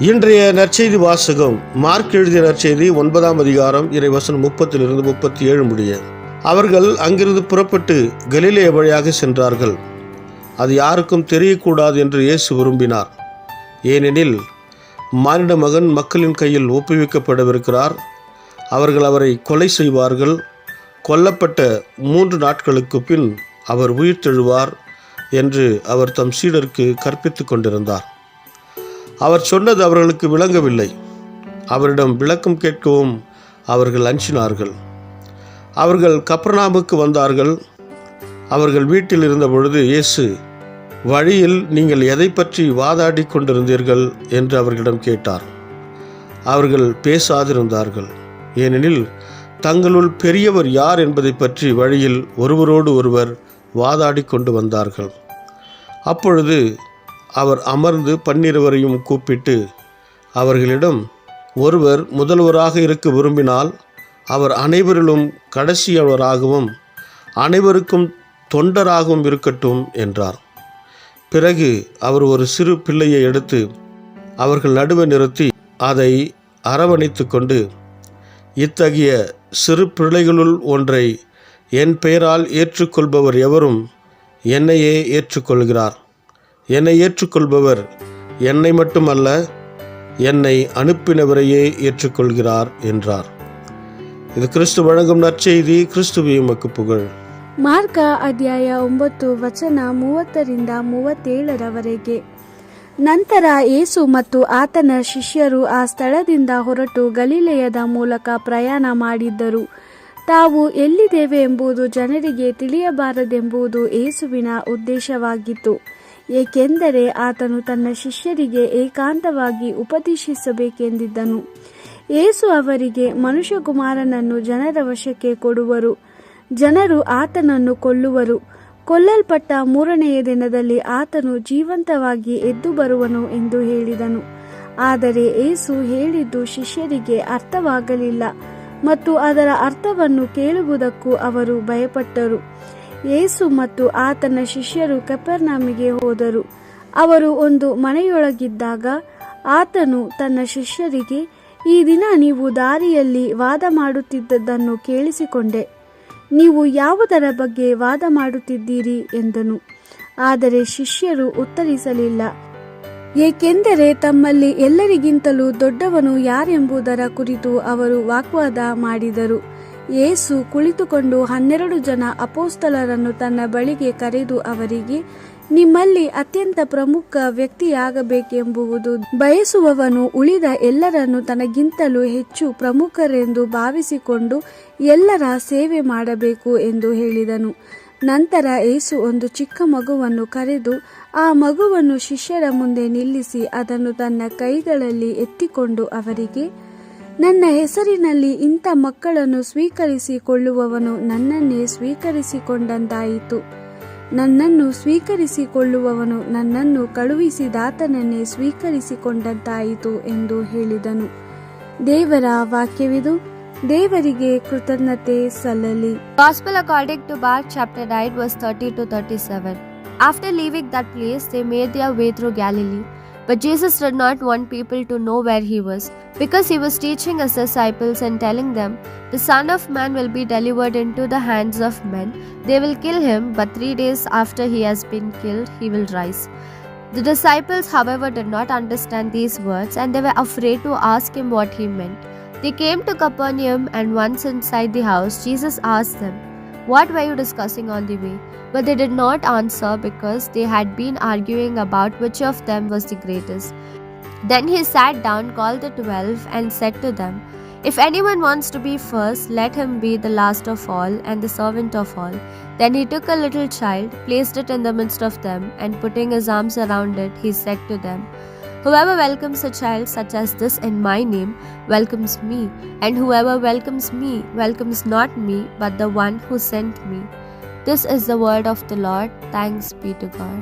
இன்றைய நற்செய்தி வாசகம் மார்க் எழுதிய நற்செய்தி 9ஆம் அதிகாரம் இறைவசனம் 30 37 முடிய. அவர்கள் அங்கிருந்து புறப்பட்டு கலிலேய வழியாக சென்றார்கள். அது யாருக்கும் தெரியக்கூடாது என்று இயேசு விரும்பினார். ஏனெனில் மானிட மகன் மக்களின் கையில் ஒப்புவிக்கப்படவிருக்கிறார். அவர்கள் அவரை கொலை செய்வார்கள். கொல்லப்பட்ட 3 நாட்களுக்கு பின் அவர் உயிர்த்தெழுவார் என்று அவர் தம் சீடருக்கு கற்பித்து கொண்டிருந்தார். அவர் சொன்னது அவர்களுக்கு விளங்கவில்லை. அவரிடம் விளக்கம் கேட்கவும் அவர்கள் அஞ்சினார்கள். அவர்கள் கப்பர்நாமுக்கு வந்தார்கள். அவர்கள் வீட்டில் இருந்த பொழுது இயேசு, வழியில் நீங்கள் எதை பற்றி வாதாடி கொண்டிருந்தீர்கள் என்று அவர்களிடம் கேட்டார். அவர்கள் பேசாதிருந்தார்கள். ஏனெனில் தங்களுள் பெரியவர் யார் என்பதை பற்றி வழியில் ஒருவரோடு ஒருவர் வாதாடி கொண்டு வந்தார்கள். அப்பொழுது அவர் அமர்ந்து 12 கூப்பிட்டு அவர்களிடம், ஒருவர் முதல்வராக இருக்க விரும்பினால் அவர் அனைவரிலும் கடைசியவராகவும் அனைவருக்கும் தொண்டராகவும் இருக்கட்டும் என்றார். பிறகு அவர் ஒரு சிறு பிள்ளையை எடுத்து அவர்கள் நடுவே நிறுத்தி அதை அரவணைத்து கொண்டு, இத்தகைய சிறு பிள்ளைகளுள் ஒன்றை என் பெயரால் ஏற்றுக்கொள்பவர் எவரும் என்னையே ஏற்றுக்கொள்கிறார். என்னை ஏற்றுக்கொள்பவர் என்னை மட்டுமல்ல, என்னை அனுப்பினவரையே ஏற்றுக்கொள்கிறார் என்றார். இது கிறிஸ்து வழங்கும் நற்செய்தி. கிறிஸ்துவே உமக்கு புகழ். ಮಾರ್ಕ ಅಧ್ಯಾಯ 9 ವಚನ 30-37 ನಂತರ ಯೇಸು ಮತ್ತು ಆತನ ಶಿಷ್ಯರು ಆ ಸ್ಥಳದಿಂದ ಹೊರಟು ಗಲಿಲೆಯದ ಮೂಲಕ ಪ್ರಯಾಣ ಮಾಡಿದ್ದರು. ತಾವು ಎಲ್ಲಿದ್ದೇವೆ ಎಂಬುದು ಜನರಿಗೆ ತಿಳಿಯಬಾರದೆಂಬುದು ಯೇಸುವಿನ ಉದ್ದೇಶವಾಗಿತ್ತು. ಏಕೆಂದರೆ ಆತನು ತನ್ನ ಶಿಷ್ಯರಿಗೆ ಏಕಾಂತವಾಗಿ ಉಪದೇಶಿಸಬೇಕೆಂದಿದ್ದನು. ಯೇಸು ಅವರಿಗೆ, ಮನುಷ್ಯಕುಮಾರನನ್ನು ಜನರ ವಶಕ್ಕೆ ಕೊಡುವರು, ಜನರು ಆತನನ್ನು ಕೊಲ್ಲುವರು, ಕೊಲ್ಲಲ್ಪಟ್ಟ 3ನೆಯ ದಿನದಲ್ಲಿ ಆತನು ಜೀವಂತವಾಗಿ ಎದ್ದು ಬರುವನು ಎಂದು ಹೇಳಿದನು. ಆದರೆ ಯೇಸು ಹೇಳಿದ್ದು ಶಿಷ್ಯರಿಗೆ ಅರ್ಥವಾಗಲಿಲ್ಲ ಮತ್ತು ಅದರ ಅರ್ಥವನ್ನು ಕೇಳುವುದಕ್ಕೂ ಅವರು ಭಯಪಟ್ಟರು. ಯೇಸು ಮತ್ತು ಆತನ ಶಿಷ್ಯರು ಕಪೆರ್ನೌಮಿಗೆ ಹೋದರು. ಅವರು ಒಂದು ಮನೆಯೊಳಗಿದ್ದಾಗ ಆತನು ತನ್ನ ಶಿಷ್ಯರಿಗೆ, ಈ ದಿನ ನೀವು ದಾರಿಯಲ್ಲಿ ವಾದ ಮಾಡುತ್ತಿದ್ದದ್ದನ್ನು ಕೇಳಿಸಿಕೊಂಡೆ. ನೀವು ಯಾವುದರ ಬಗ್ಗೆ ವಾದ ಮಾಡುತ್ತಿದ್ದೀರಿ ಎಂದನು. ಆದರೆ ಶಿಷ್ಯರು ಉತ್ತರಿಸಲಿಲ್ಲ, ಏಕೆಂದರೆ ತಮ್ಮಲ್ಲಿ ಎಲ್ಲರಿಗಿಂತಲೂ ದೊಡ್ಡವನು ಯಾರೆಂಬುದರ ಕುರಿತು ಅವರು ವಾಗ್ವಾದ ಮಾಡಿದರು. ಯೇಸು ಕುಳಿತುಕೊಂಡು 12 ಜನ ಅಪೊಸ್ತಲರನ್ನು ತನ್ನ ಬಳಿಗೆ ಕರೆದು ಅವರಿಗೆ, ನಿಮ್ಮಲ್ಲಿ ಅತ್ಯಂತ ಪ್ರಮುಖ ವ್ಯಕ್ತಿಯಾಗಬೇಕೆಂಬುದು ಬಯಸುವವನು ಉಳಿದ ಎಲ್ಲರನ್ನು ತನಗಿಂತಲೂ ಹೆಚ್ಚು ಪ್ರಮುಖರೆಂದು ಭಾವಿಸಿಕೊಂಡು ಎಲ್ಲರ ಸೇವೆ ಮಾಡಬೇಕು ಎಂದು ಹೇಳಿದನು. ನಂತರ ಯೇಸು ಒಂದು ಚಿಕ್ಕ ಮಗುವನ್ನು ಕರೆದು ಆ ಮಗುವನ್ನು ಶಿಷ್ಯರ ಮುಂದೆ ನಿಲ್ಲಿಸಿ ಅದನ್ನು ತನ್ನ ಕೈಗಳಲ್ಲಿ ಎತ್ತಿಕೊಂಡು ಅವರಿಗೆ, ನನ್ನ ಹೆಸರಿನಲ್ಲಿ ಇಂಥ ಮಕ್ಕಳನ್ನು ಸ್ವೀಕರಿಸಿಕೊಳ್ಳುವವನು ನನ್ನನ್ನೇ ಸ್ವೀಕರಿಸಿಕೊಂಡಂತಾಯಿತು. ನನ್ನನ್ನು ಸ್ವೀಕರಿಸಿಕೊಳ್ಳುವವನು ನನ್ನನ್ನು ಕಳುಹಿಸಿದಾತನನ್ನೇ ಸ್ವೀಕರಿಸಿಕೊಂಡಂತಾಯಿತು ಎಂದು ಹೇಳಿದನು. ದೇವರ ವಾಕ್ಯವಿದು. ದೇವರಿಗೆ ಕೃತಜ್ಞತೆ ಸಲ್ಲಲಿ. Gospel according to Mark chapter 9 verse 30-37. After leaving that place, they made their way through Galilee. But Jesus did not want people to know where he was, because he was teaching his disciples and telling them, the Son of Man will be delivered into the hands of men. They will kill him, but 3 days after he has been killed, he will rise. The disciples, however, did not understand these words, and they were afraid to ask him what he meant. They came to Capernaum, and once inside the house, Jesus asked them, what were you discussing on the way? But they did not answer, because they had been arguing about which of them was the greatest. Then he sat down, called the 12, and said to them, if anyone wants to be first, let him be the last of all and the servant of all. Then he took a little child, placed it in the midst of them, and putting his arms around it, he said to them, whoever welcomes a child such as this in my name welcomes me, and whoever welcomes me welcomes not me, but the one who sent me. This is the word of the Lord. Thanks be to God.